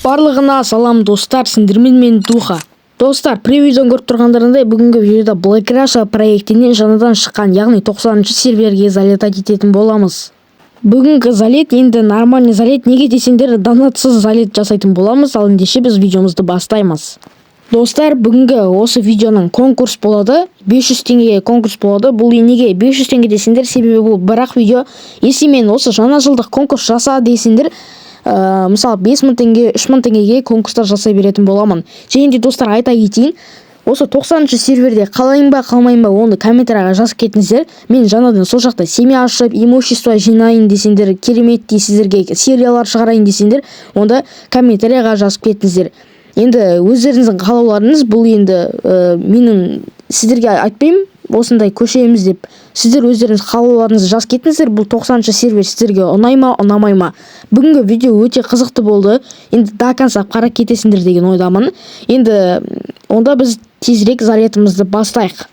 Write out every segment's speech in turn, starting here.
Барлығына салам достар, сендермен мен Духа. Достар, превьюдан көріп тұрғандарындай бүгінгі видеода Black Russia проектінен жаңадан шыққан, яғни 90-шы серверге залетать ететін боламыз. Бүгінгі залет енді нормальный залет, неге десеңдер донатсыз залет жасайтын боламыз, ал ендеше біз видеомызды бастаймыз. Достар, бүгінгі осы видеоның конкурс болады, 500 теңгеге конкурс болады. Бұл неге 500 теңге десеңдер, себебі бұл бірақ видео, если мен осы жаңа жылдық конкурс жаса десеңдер, мысалы 5000 теңге, 3000 теңгеге конкурстар жасай беретін боламын. Және де достар, айта кетейін, осы 90-шы серверде қалайын ба, қалмайын ба, оны комментарияға жазып кетіңіздер. Мен жаңадан сол жақта семья ашып, имущество жинайын десеңдер, керемет сіздерге сериялар шығарайын десеңдер, онда комментарияға жазып кетіңіздер. Енді өздеріңіздің қалауларыңыз, бұл енді менің сіздерге айтпаймын, осындай көшеміз деп. Сіздер өздеріңіз қалауларыңызды жазып кетіңіздер. Бұл 90-шы сервер сіздерге ұнай ма, ұнамай ма? Бүгінгі видео өте қызықты болды. Енді до конца қарап кетесіңдер деген ойдамын. Енді онда біз тезірек залетімізді бастайық.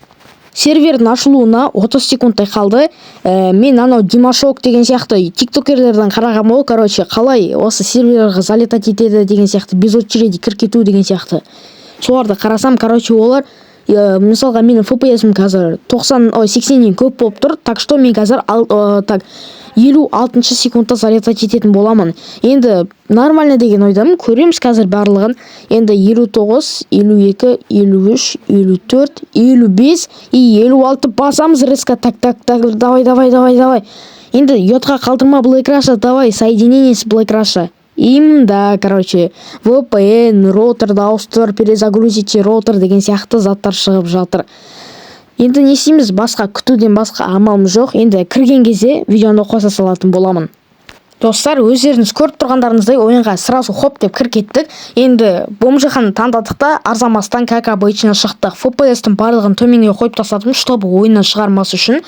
Сервердің ашылуына 30 секундтай қалды. Мен анау Димашок деген сияқты тиктокерлерден қарағам, ол қалай осы серверға залетать етеді деген сияқты, без очереди кіріп деген сияқты. Соларды қарасам, олар мысалға менің FPS-ім қазір 80-нен көп болып тұр, так что мен қазір 56-шы секундта залетать ететін боламын. Енді нормально деген ойдамын, көреміз қазір барлығын. Енді 59, 52, 53, 54, 55 и 56 басамыз резко. Так, давай. Енді йотқа қалдырма Black Russia, давай, соединение с Black Russia. Да, VPN, роутерді ауыстыр, перезагрузите роутер деген сияқты заттар шығып жатыр. Енді не істейміз, басқа күтуден басқа амалымыз жоқ. Енді кірген кезде видеоны қоса салатын боламын. Достар, өздеріңіз көріп тұрғандарыңыздай ойынға сразу хоп деп кір кеттік. Енді бомжиханы таңдадық та арзамастан как обычно шықтық. FPS-тің барлығын төменге қойып тастадым, чтобы ойыннан шығармас үшін.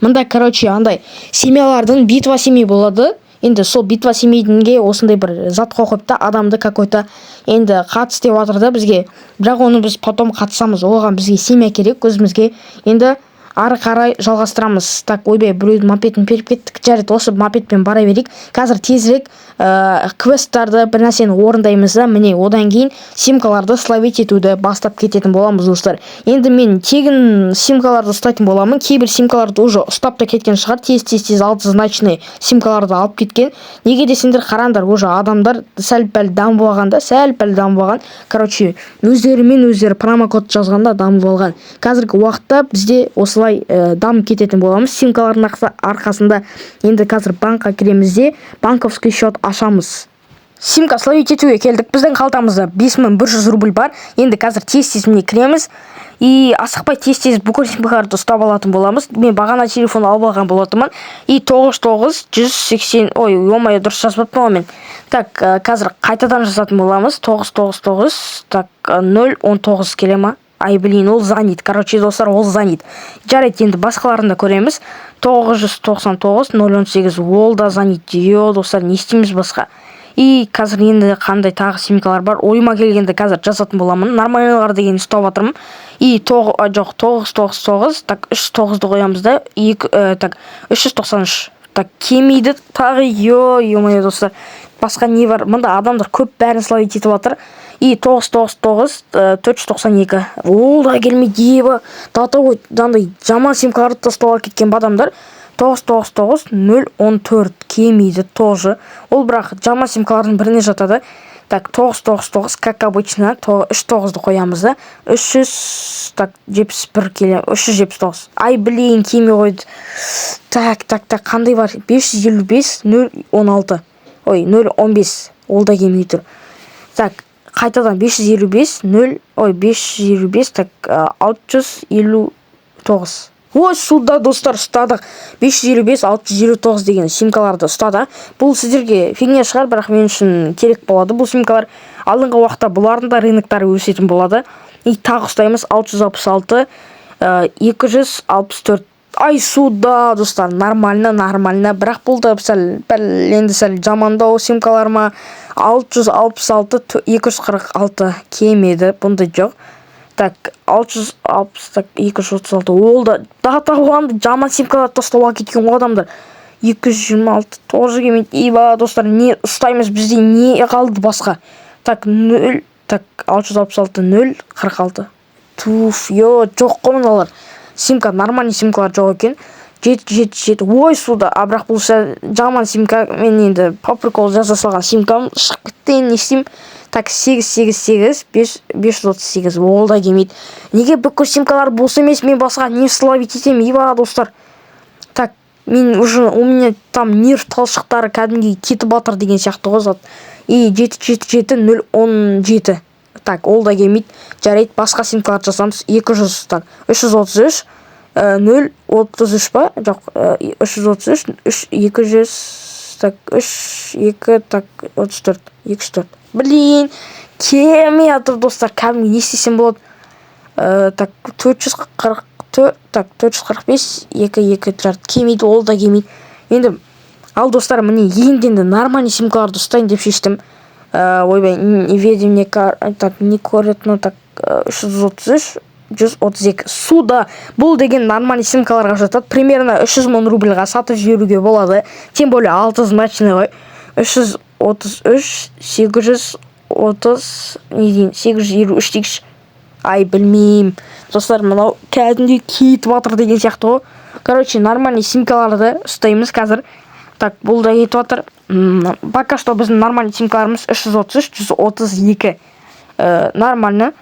Мында андай семьялардың битва семей болады. Енді сол битва семейдінге осындай бір зат қойып та адамды какой-то енді қатыс деп жатыр да бізге. Бірақ оны біз потом қатысамыз. Оған бізге семья керек, өзімізге. Енді ары қарай жалғастырамыз. Так, ойбай, біреудің мопедін періп кеттік. Жарайды, осы мопедпен бара берейік. Қазір тезірек квесттарды бір нәрсені орындаймыз да, міне одан кейін симкаларды словить етуді бастап кететін боламыз, достар. Енді мен тегін симкаларды ұстайтын боламын. Кейбір симкаларды уже ұстап та кеткен шығар, тез алтызначный симкаларды алып кеткен. Неге десеңдер, қараңдар, уже адамдар сәл-пәл дамып алған. Өздері промокод жазғанда дамып алған. Қазіргі уақытта бізде осылай дамып кететін боламыз симкалардың арқасында. Енді қазір банкқа кіреміз де банковский счет ашамыз. Симка словить етуге келдік. Біздің қалтамызда 5100 рубль бар. Енді қазір тез міне кіреміз. И асықпай тез бүкіл симкаларды ұстап алатын боламыз. Мен бағана телефон алып алған болатынмын. И 99 180, дұрыс жазбаппын мен. Так, қазір қайтадан жазатын боламыз. 999, так, 019 келе ма? Ол занит. Достар, ол занит. Жарайды, енді басқаларында көреміз. 999 018 ол да занит. Достар, не істейміз басқа? И қазір енді қандай тағы симкалар бар. Ойыма келгенде қазір жазатын боламын. Нормальналар деген ұстап жатырмын. И 999, так, 309-ды қоямыз да. Так, 393. Так, кемейді тағы, достар. Басқа не бар? Мұнда адамдар көп бәрін словить етіп жатыр. И 999 492. Ол да келмейді, дандай жаман симкаларды тастауға кеткен адамдар. 999 014 келмейді тоже. Ол бірақ жаман симкалардың біріне жатады. Так, 999, как обычно, 39-ды қоямыз да. 371 келем, 379. Келмей қойды. Так, қандай бар? 555 016. 015. Ол да келмей тұр. Так, қайтадан 555 так, 659. Суда, достар, ұстадық. 555 659 деген симкаларды ұстады. Бұл сіздерге фигня шығар, бірақ мен үшін керек болады. Бұл симкалар алдыңғы уақытта бұлардың да рыноктары өсетін болады. И тағы ұстаймыз 666 264. Суда, достар, нормально. Бірақ бұл да енді сәл жамандау симкалар ма? 666 246 келмеді, бұнда жоқ. Так, 660, 236, ол да оған жаман симкаларды тастауға кеткен адамдар. 226 тоже келмейді. Достар, не ұстаймыз, бізде не қалды басқа? Так 0 так 666 046. Туф, жоқ қой мыналар. Симка нормальный симкалар жоқ екен. 777 ой суда, а бірақ бұл жаман симка. Мен енді по приколу жаза салған симкам шығып кетті. Не істеймін? Так 888 538 ол да келмейді. Неге бүкіл симкалар бос емес? Мен басқа не словить етемін, еба достар. Так мен уже у меня там нерв талшықтары кәдімгідей кетіп батыр деген сияқты ғой зат. И 777 017. Так ол да келмейді. Жарайды, басқа симкалар жасамыз. 200 так 333 033 па? Жоқ, 333 200 так 32 так 34 204. Блин, келмей жатыр достар. Кәдімгі не істесем болады? Так 444 так 445 2 жарты келмейді, ол да келмейді. Енді ал достар, міне енді нормальный симкаларды ұстайын деп шештім. Ойбай, не видим мне так не корректно, так 333 132 суда. Бұл деген нормальный симкаларға жатады. Примерно 300 мың рубльға сатып жіберуге болады. Тем более 6значный ғой. 333 830 не дейін 853 дейікші. Ай, білмеймін. Достар, мынау кәдімгідей кетіп жатыр деген сияқты ғой. Короче, нормальный симкаларды ұстаймыз қазір. Так, бұл да кетіп жатыр. Пока что біздің нормальный симкаларымыз 333 132. Нормально.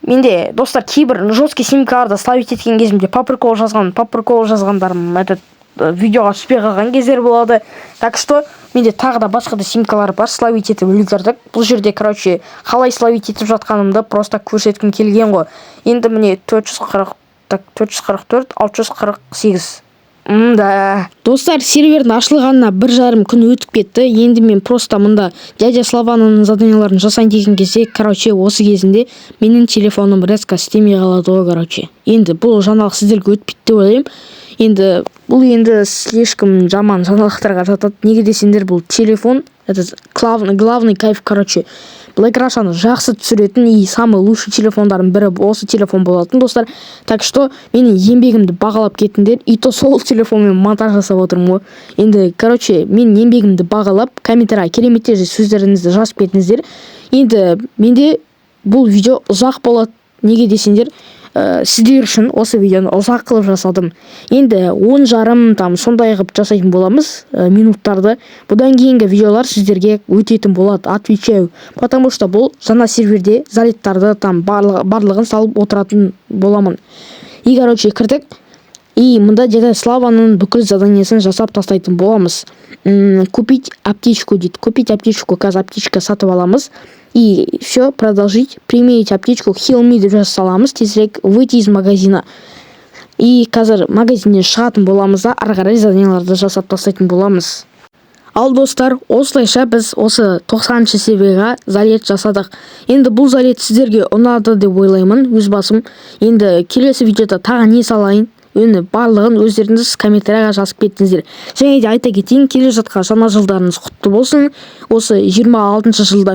Менде достар кейбір жесткий симкаларды словить еткен кезімде по приколу жазғандарым этот видеоға түспей қалған кездер болады. Так что менде тағы да басқа да симкалар бар, словить етіп үлгердік. Бұл жерде короче қалай словить етіп жатқанымды просто көрсеткім келген ғой. Енді міне 440 так 444 648. Да. Достар, сервердің ашылғанына 1,5 күн өтіп кетті. Енді мен просто мұнда дядя Славаның заданияларын жасайын деген кезде, короче, осы кезінде менің телефоным резко істемей қалады ғой, короче. Енді бұл жаңалық сіздерге өтпейді деп ойлаймын. Енді бұл слишком жаман жаңалықтарға жатады. Неге десеңдер, бұл телефон, этот главный кайф, короче. Black Russian жақсы түсіретін и самый лучший телефондардың бірі осы телефон болатын, достар. Так что менің еңбегімді бағалап кеттіңдер. И то сол телефонмен монтаж жасап отырмын ғой. Енді, короче, менің еңбегімді бағалап, комментария кереметтер сөздеріңізді жазып кетіңіздер. Енді менде бұл видео ұзақ болады. Неге десеңдер, сіздер үшін осы видеоны ұзақ қылып жасадым. Енді 10,5 там сондай қылып жасайтын боламыз минуттарды. Бұдан кейінгі видеолар сіздерге өтетін болады, отвечаю. Потому что бұл жаңа серверде залеттарды там барлығын салып отыратын боламын. И короче кірдік. И мында дядя Славаның бүкіл заданиясын жасап тастайтын боламыз. Купить аптечку дейді. Купить аптечку, қазір аптечка сатып аламыз. И все, продолжить. Применить аптечку Heal Me деп жаза саламыз. Тезірек выйти из магазина. И қазір магазиннен шығатын боламыз да, ары қарай заданияларды жасап тастайтын боламыз. Ал достар, осылайша біз осы 90-шы серверға залет жасадық. Енді бұл залет сіздерге ұнады деп ойлаймын, өз басым. Енді келесі видеода тағы не салайын? Енді барлығын өздеріңіз комментарияға жазып кеттіңіздер. Және де айта кетейін, келе жатқан жаңа жылдарыңыз құтты болсын. Осы 25-шы жылда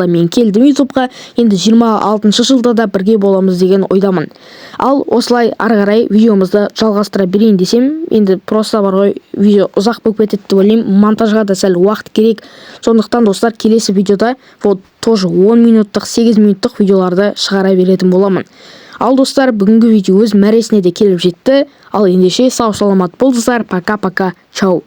мен келдім ютубқа. Енді 26-шы жылда да бірге боламыз деген ойдамын. Ал осылай ары қарай видеомызды жалғастыра берейін десем, енді просто бар ғой, видео ұзақ болып кетеді деп ойлаймын. Монтажға да сәл уақыт керек. Сондықтан достар, келесі видеода вот тоже 10 минуттық, 8 минуттық видеоларды шығара беретін боламын. Ал достар, бүгінгі видео өз мәресіне де келіп жетті. Ал ендеше сау саламат болыңыздар. Пока-пока. Чау.